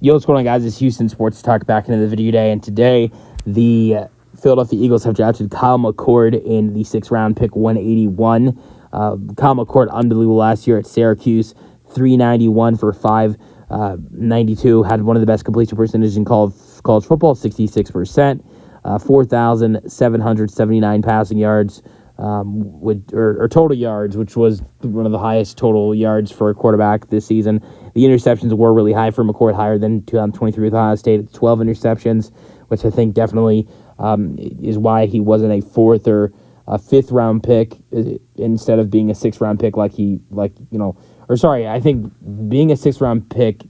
Yo, what's going on, guys? It's Houston Sports Talk back into the video day, and today the Philadelphia Eagles have drafted Kyle McCord in the 6th round, pick 181. Kyle McCord, unbelievable last year at Syracuse, 391 for 592. Had one of the best completion percentages in college football, 66%. 4,779 passing yards, or total yards, which was one of the highest total yards for a quarterback this season. The interceptions were really high for McCord, higher than 2023 with Ohio State, 12 interceptions, which I think definitely is why he wasn't a 4th or a 5th round pick instead of being a 6th round pick I think being a 6th round pick,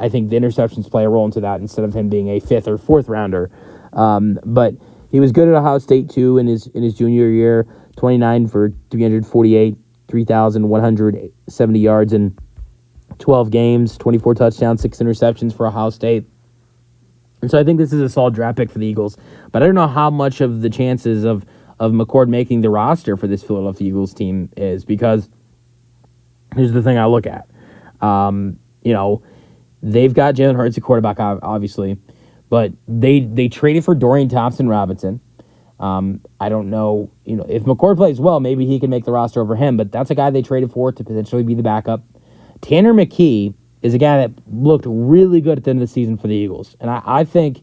I think the interceptions play a role into that instead of him being a 5th or 4th rounder. But he was good at Ohio State too in his junior year, 29 for 348, 3,170 yards in 12 games, 24 touchdowns, 6 interceptions for Ohio State. And so I think this is a solid draft pick for the Eagles. But I don't know how much of the chances of McCord making the roster for this Philadelphia Eagles team is, because here's the thing I look at. They've got Jalen Hurts at quarterback, obviously, but they traded for Dorian Thompson-Robinson. I don't know, if McCord plays well, maybe he can make the roster over him, but that's a guy they traded for to potentially be the backup. Tanner McKee is a guy that looked really good at the end of the season for the Eagles, and I think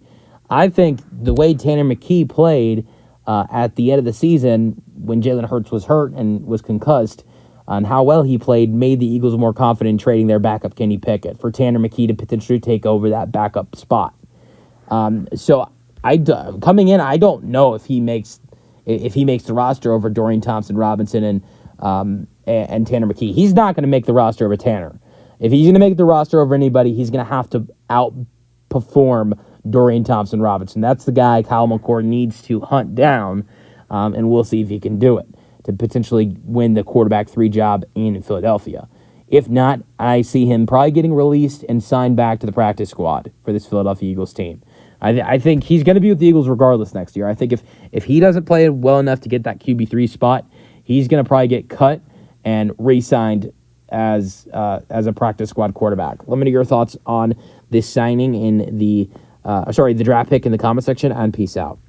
the way Tanner McKee played at the end of the season when Jalen Hurts was hurt and was concussed, and how well he played made the Eagles more confident in trading their backup Kenny Pickett for Tanner McKee to potentially take over that backup spot. So coming in, I don't know if he makes the roster over Dorian Thompson-Robinson and Tanner McKee. He's not going to make the roster over Tanner. If he's going to make the roster over anybody, he's going to have to outperform Dorian Thompson-Robinson. That's the guy Kyle McCord needs to hunt down, and we'll see if he can do it to potentially win the quarterback 3 job in Philadelphia. If not, I see him probably getting released and signed back to the practice squad for this Philadelphia Eagles team. I think he's going to be with the Eagles regardless next year. I think if he doesn't play well enough to get that QB3 spot, he's going to probably get cut and re-signed as a practice squad quarterback. Let me know your thoughts on this signing in the draft pick in the comment section, and peace out.